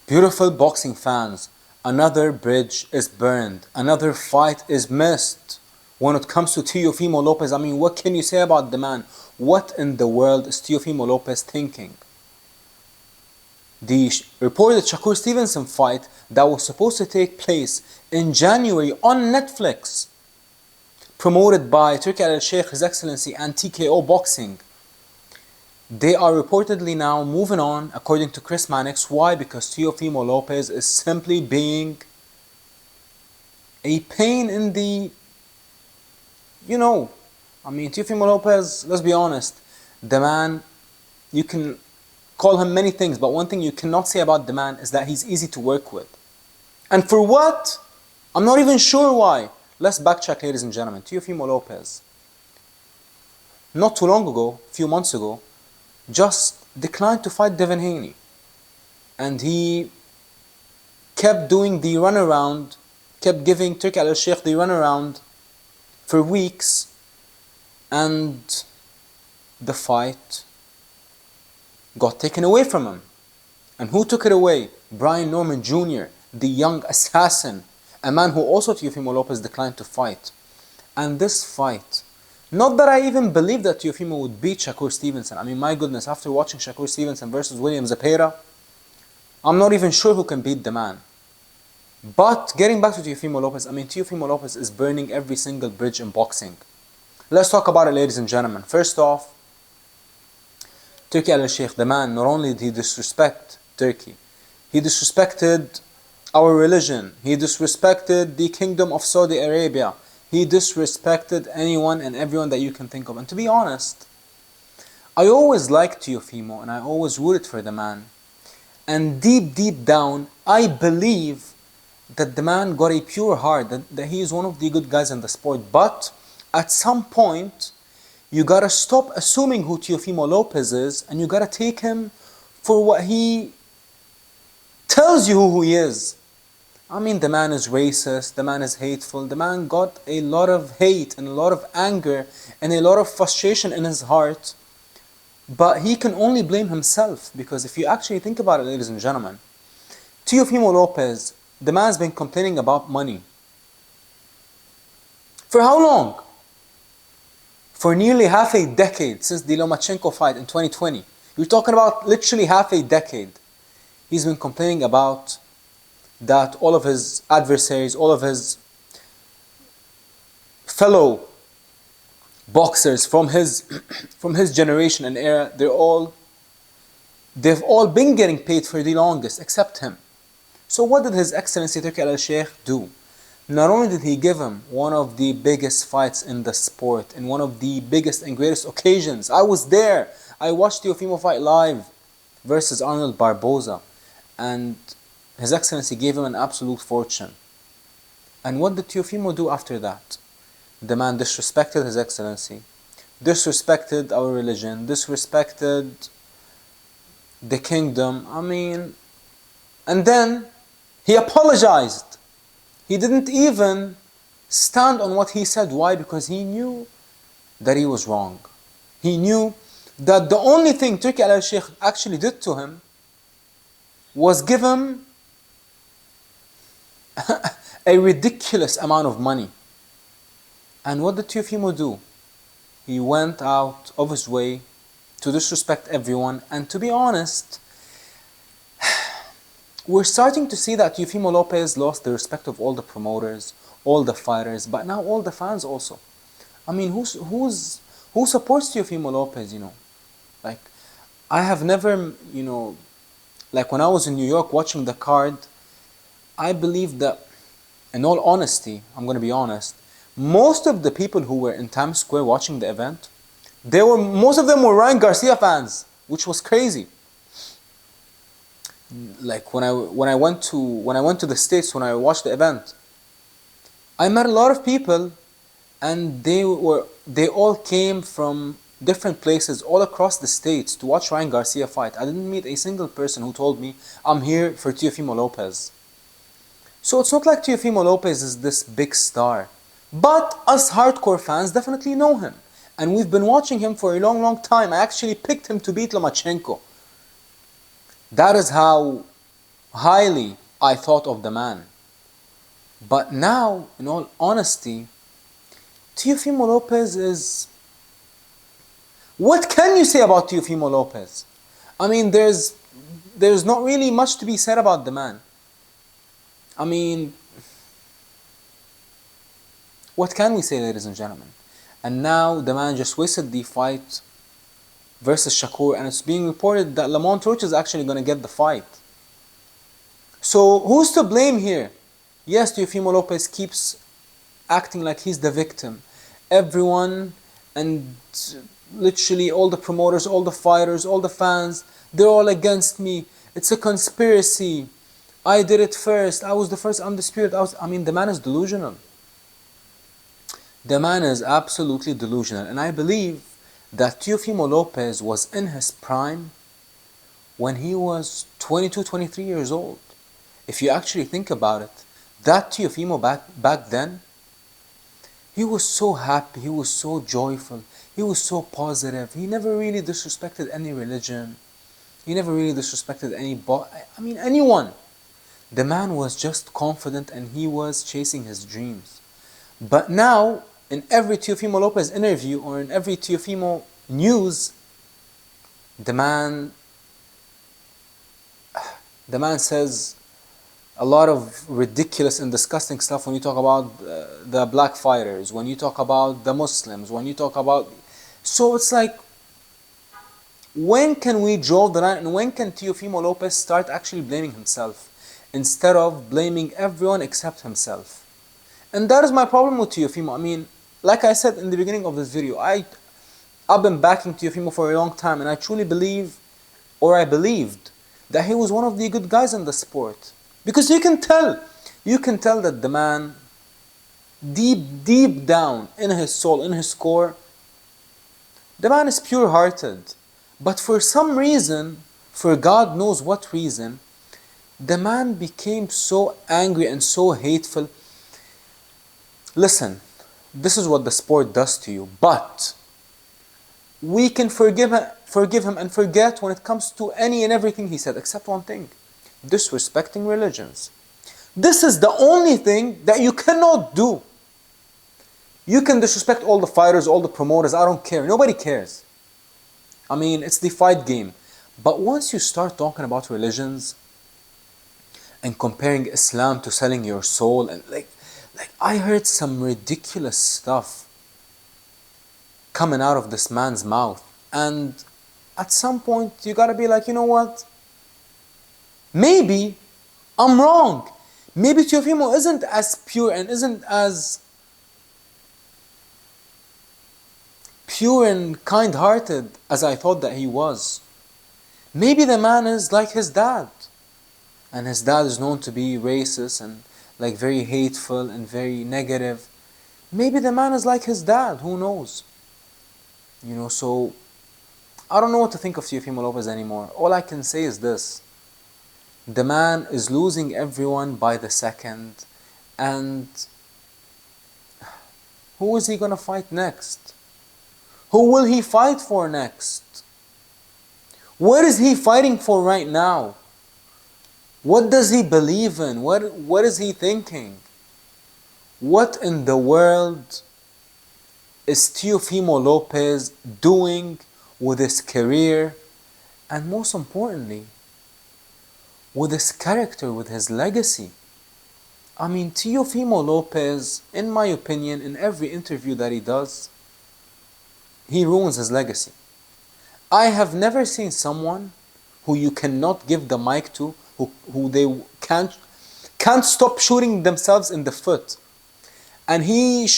Beautiful boxing fans, another bridge is burned, another fight is missed. When it comes to Teofimo Lopez, I mean, what can you say about the man? What in the world is Teofimo Lopez thinking? The reported Shakur Stevenson fight that was supposed to take place in January on Netflix, promoted by Turki Al-Sheikh, His Excellency, and TKO Boxing, they are reportedly now moving on, according to Chris Mannix. Why? Because Teofimo Lopez is simply being a pain in the, I mean, Teofimo Lopez, let's be honest, the man, you can call him many things, but one thing you cannot say about the man is that he's easy to work with. And for what? I'm not even sure why. Let's backtrack, ladies and gentlemen. Teofimo Lopez, not too long ago, a few months ago, just declined to fight Devin Haney. And he kept doing the runaround, kept giving Turki Al-Sheikh the runaround for weeks. And the fight got taken away from him. And who took it away? Brian Norman Jr., the young assassin, a man who also Teofimo Lopez declined to fight. And this fight, not that I even believe that Teofimo would beat Shakur Stevenson. I mean, my goodness, after watching Shakur Stevenson versus William Zepeda, I'm not even sure who can beat the man. But getting back to Teofimo Lopez, I mean, Teofimo Lopez is burning every single bridge in boxing. Let's talk about it, ladies and gentlemen. First off, Turki Al-Sheikh, the man, not only did he disrespect Turkey, he disrespected our religion, he disrespected the Kingdom of Saudi Arabia, he disrespected anyone and everyone that you can think of. And to be honest, I always liked Teofimo and I always rooted for the man. And deep down, I believe that the man got a pure heart, that he is one of the good guys in the sport. But at some point, you gotta stop assuming who Teofimo Lopez is and you gotta take him for what he tells you who he is. I mean, the man is racist, the man is hateful, the man got a lot of hate and a lot of anger and a lot of frustration in his heart. But he can only blame himself, because if you actually think about it, ladies and gentlemen, Teofimo Lopez, the man's been complaining about money. For how long? For nearly half a decade, since the Lomachenko fight in 2020. You're talking about literally half a decade. He's been complaining about that all of his adversaries, all of his fellow boxers from his generation and era, they've all been getting paid for the longest, except him. So what did His Excellency Turki Al-Sheikh do? Not only did he give him one of the biggest fights in the sport, in one of the biggest and greatest occasions. I was there. I watched Teofimo fight live versus Arnold Barboza. And His Excellency gave him an absolute fortune. And what did Teofimo do after that? The man disrespected His Excellency, disrespected our religion, disrespected the kingdom. I mean, and then he apologized. He didn't even stand on what he said. Why? Because he knew that he was wrong. He knew that the only thing Turki Al-Sheikh actually did to him was give him a ridiculous amount of money. And what did Teofimo do? He went out of his way to disrespect everyone. And to be honest, we're starting to see that Teofimo Lopez lost the respect of all the promoters, all the fighters, but now all the fans also. I mean, who supports Teofimo Lopez, Like, I have never, like when I was in New York watching the card, I believe that, in all honesty, I'm going to be honest, most of the people who were in Times Square watching the event, most of them were Ryan Garcia fans, which was crazy. Like when I went to the States, when I watched the event, I met a lot of people, and they all came from different places all across the States to watch Ryan Garcia fight. I didn't meet a single person who told me, I'm here for Teofimo Lopez. So it's not like Teofimo Lopez is this big star. But us hardcore fans definitely know him. And we've been watching him for a long time. I actually picked him to beat Lomachenko. That is how highly I thought of the man. But now, in all honesty, Teofimo Lopez is... What can you say about Teofimo Lopez? I mean, there's not really much to be said about the man. I mean, what can we say, ladies and gentlemen? And now the man just wasted the fight versus Shakur, and it's being reported that Lamont Roach is actually going to get the fight. So who's to blame here? Yes, Teofimo Lopez keeps acting like he's the victim. Everyone, and literally all the promoters, all the fighters, all the fans, they're all against me. It's a conspiracy. I did it first. I was the first undisputed. I mean, the man is delusional. The man is absolutely delusional. And I believe that Teofimo Lopez was in his prime when he was 22, 23 years old. If you actually think about it, that Teofimo back then, he was so happy, he was so joyful, he was so positive. He never really disrespected any religion. He never really disrespected anyone. The man was just confident and he was chasing his dreams. But now, in every Teofimo Lopez interview or in every Teofimo news, the man says a lot of ridiculous and disgusting stuff when you talk about the black fighters, when you talk about the Muslims, when you talk about... So it's like, when can we draw the line, and when can Teofimo Lopez start actually blaming himself instead of blaming everyone except himself? And that is my problem with Teofimo. I mean, like I said in the beginning of this video, I've been backing Teofimo for a long time, and I truly believe, or I believed, that he was one of the good guys in the sport. Because you can tell that the man, deep down in his soul, in his core, the man is pure-hearted. But for some reason, for God knows what reason, the man became so angry and so hateful. Listen, this is what the sport does to you, but we can forgive him and forget when it comes to any and everything he said, except one thing: disrespecting religions. This is the only thing that you cannot do. You can disrespect all the fighters, all the promoters, I don't care. Nobody cares. I mean, it's the fight game. But once you start talking about religions and comparing Islam to selling your soul, and like I heard some ridiculous stuff coming out of this man's mouth. And at some point, you gotta be like, you know what? Maybe I'm wrong. Maybe Teofimo isn't as pure and isn't as pure and kind-hearted as I thought that he was. Maybe the man is like his dad. And his dad is known to be racist and like very hateful and very negative. Maybe the man is like his dad, who knows? You know, so I don't know what to think of Teofimo Lopez anymore. All I can say is this: the man is losing everyone by the second, and who is he gonna fight next? Who will he fight for next? What is he fighting for right now? What does he believe in? What is he thinking? What in the world is Teofimo Lopez doing with his career, and most importantly, with his character, with his legacy? I mean, Teofimo Lopez, in my opinion, in every interview that he does, he ruins his legacy. I have never seen someone who you cannot give the mic to, who they can't stop shooting themselves in the foot. And he's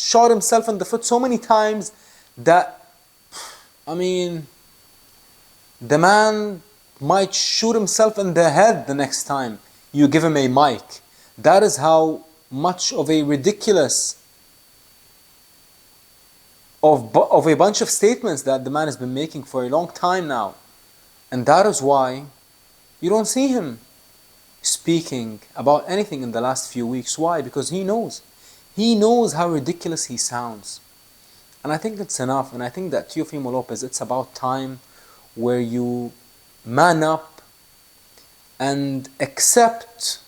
shot himself in the foot so many times that, I mean, the man might shoot himself in the head the next time you give him a mic. That is how much of a ridiculous of a bunch of statements that the man has been making for a long time now. And that is why you don't see him speaking about anything in the last few weeks. Why? Because he knows. He knows how ridiculous he sounds. And I think it's enough. And I think that Teofimo Lopez, it's about time where you man up and accept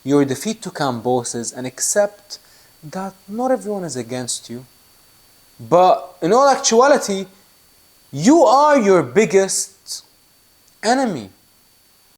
your defeat to Cambyses and accept that not everyone is against you. But in all actuality, you are your biggest enemy.